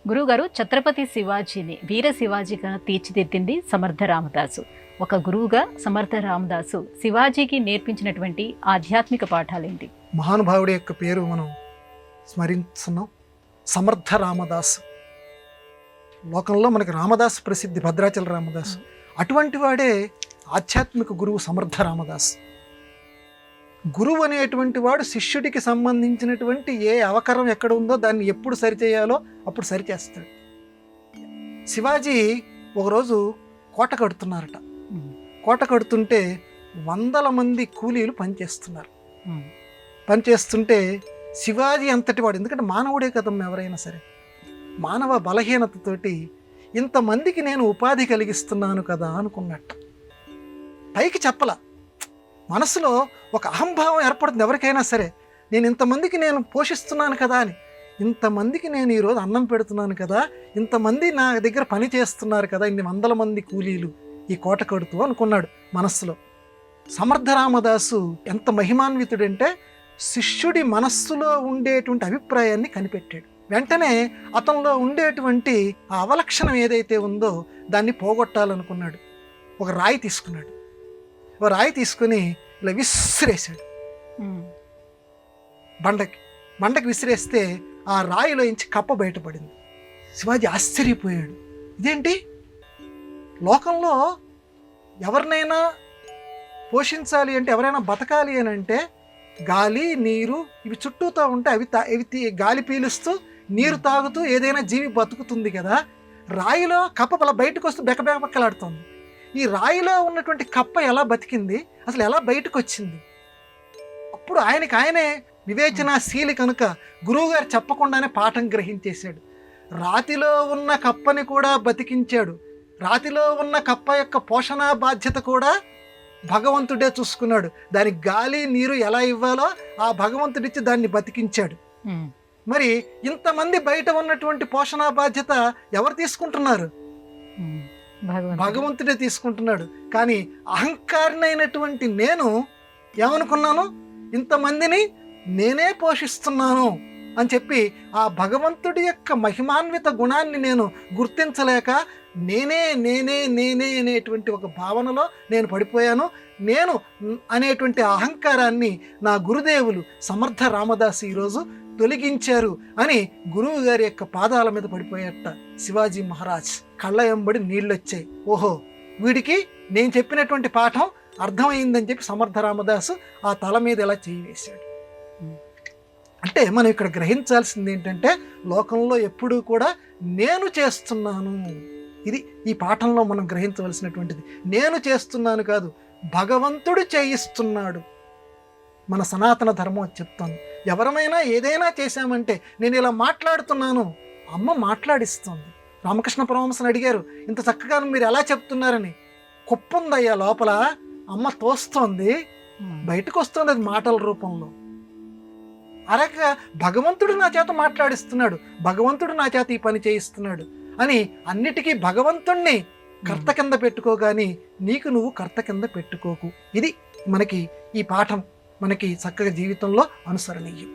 గురువుగారు ఛత్రపతి శివాజీని వీర శివాజీగా తీర్చిదిద్దింది సమర్థ రామదాసు. ఒక గురువుగా సమర్థ రామదాసు శివాజీకి నేర్పించినటువంటి ఆధ్యాత్మిక పాఠాలేంటి? మహానుభావుడి యొక్క పేరు మనం స్మరిస్తున్నాం. సమర్థ రామదాసు. లోకంలో మనకి రామదాసు ప్రసిద్ధి, భద్రాచల రామదాసు. అటువంటి వాడే ఆధ్యాత్మిక గురువు సమర్థ రామదాసు. గురువు అనేటువంటి వాడు శిష్యుడికి సంబంధించినటువంటి ఏ అవకరం ఎక్కడ ఉందో దాన్ని ఎప్పుడు సరిచేయాలో అప్పుడు సరిచేస్తాడు. శివాజీ ఒకరోజు కోట కడుతున్నారట. కోట కడుతుంటే 100 మంది కూలీలు పనిచేస్తున్నారు. పనిచేస్తుంటే శివాజీ అంతటి వాడు, ఎందుకంటే మానవుడే కదమ్మా ఎవరైనా సరే, మానవ బలహీనతతోటి ఇంతమందికి నేను ఉపాధి కలిగిస్తున్నాను కదా అనుకున్నట్టు. పైకి చెప్పల, మనసులో ఒక అహంభావం ఏర్పడుతుంది ఎవరికైనా సరే. నేను ఇంతమందికి నేను పోషిస్తున్నాను కదా అని, ఇంతమందికి నేను ఈరోజు అన్నం పెడుతున్నాను కదా, ఇంతమంది నా దగ్గర పని చేస్తున్నారు కదా, ఇన్ని 100 మంది కూలీలు ఈ కోట కడుతూ అనుకున్నాడు మనస్సులో. సమర్థ రామదాసు ఎంత మహిమాన్వితుడంటే శిష్యుడి మనస్సులో ఉండేటువంటి అభిప్రాయాన్ని కనిపెట్టాడు. వెంటనే అతనిలో ఉండేటువంటి ఆ అవలక్షణం ఏదైతే ఉందో దాన్ని పోగొట్టాలనుకున్నాడు. ఒక రాయి తీసుకున్నాడు. ఒక రాయి తీసుకుని ఇలా విసిరేశాడు బండకి విసిరేస్తే ఆ రాయిలో నుంచి కప్ప బయటపడింది. శివాజీ ఆశ్చర్యపోయాడు. ఇదేంటి, లోకంలో ఎవరినైనా పోషించాలి అంటే, ఎవరైనా బతకాలి అని అంటే గాలి నీరు ఇవి చుట్టూతో ఉంటే అవి గాలి పీలుస్తూ నీరు తాగుతూ ఏదైనా జీవి బతుకుతుంది కదా. రాయిలో కప్ప అలా బయటకు వస్తూ బెక్కబెక్కలాడుతుంది. ఈ రాయిలో ఉన్నటువంటి కప్ప ఎలా బతికింది, అసలు ఎలా బయటకు వచ్చింది? అప్పుడు ఆయనే వివేచనాశీలి కనుక గురువుగారు చెప్పకుండానే పాఠం గ్రహించేశాడు. రాతిలో ఉన్న కప్పని కూడా బతికించాడు. రాతిలో ఉన్న కప్ప యొక్క పోషణ బాధ్యత కూడా భగవంతుడే చూసుకున్నాడు. దానికి గాలి నీరు ఎలా ఇవ్వాలో ఆ భగవంతుడిచ్చి దాన్ని బతికించాడు. మరి ఇంతమంది బయట ఉన్నటువంటి పోషణ బాధ్యత ఎవరు తీసుకుంటున్నారు? భగవంతుడే తీసుకుంటున్నాడు. కానీ అహంకారినైనటువంటి నేను ఏమనుకున్నాను, ఇంతమందిని నేనే పోషిస్తున్నాను అని చెప్పి ఆ భగవంతుడి యొక్క మహిమాన్విత గుణాన్ని నేను గుర్తించలేక నేనే నేనే నేనే అనేటువంటి ఒక భావనలో నేను పడిపోయాను. నేను అనేటువంటి అహంకారాన్ని నా గురుదేవులు సమర్థ రామదాసు ఈరోజు తొలగించారు అని గురువు గారి యొక్క పాదాల మీద పడిపోయేట శివాజీ మహారాజ్. కళ్ళ వెంబడి నీళ్ళు వచ్చాయి. ఓహో, వీడికి నేను చెప్పినటువంటి పాఠం అర్థమైందని చెప్పి సమర్థ రామదాసు ఆ తల మీద ఇలా చేయి వేశాడు. అంటే మనం ఇక్కడ గ్రహించాల్సింది ఏంటంటే, లోకంలో ఎప్పుడూ కూడా నేను చేస్తున్నాను, ఇది ఈ పాఠంలో మనం గ్రహించవలసినటువంటిది. నేను చేస్తున్నాను కాదు, భగవంతుడు చేయిస్తున్నాడు. మన సనాతన ధర్మం చెప్తాను, ఎవరమైనా ఏదైనా చేశామంటే, నేను ఇలా మాట్లాడుతున్నాను, అమ్మ మాట్లాడిస్తుంది. రామకృష్ణ పరమహంసని అడిగారు, ఇంత చక్కగా మీరు ఎలా చెప్తున్నారని. కుప్పుందయ్యా లోపల, అమ్మ తోస్తోంది, బయటకు వస్తుంది అది మాటల రూపంలో. అరక భగవంతుడు నా చేత మాట్లాడిస్తున్నాడు, భగవంతుడు నా చేత ఈ పని చేయిస్తున్నాడు అని అన్నిటికీ భగవంతుణ్ణి కర్త కింద పెట్టుకోగాని నీకు నువ్వు కర్త కింద పెట్టుకోకు. ఇది మనకి ఈ పాఠం మనకి చక్కగా జీవితంలో అనుసరణీయం.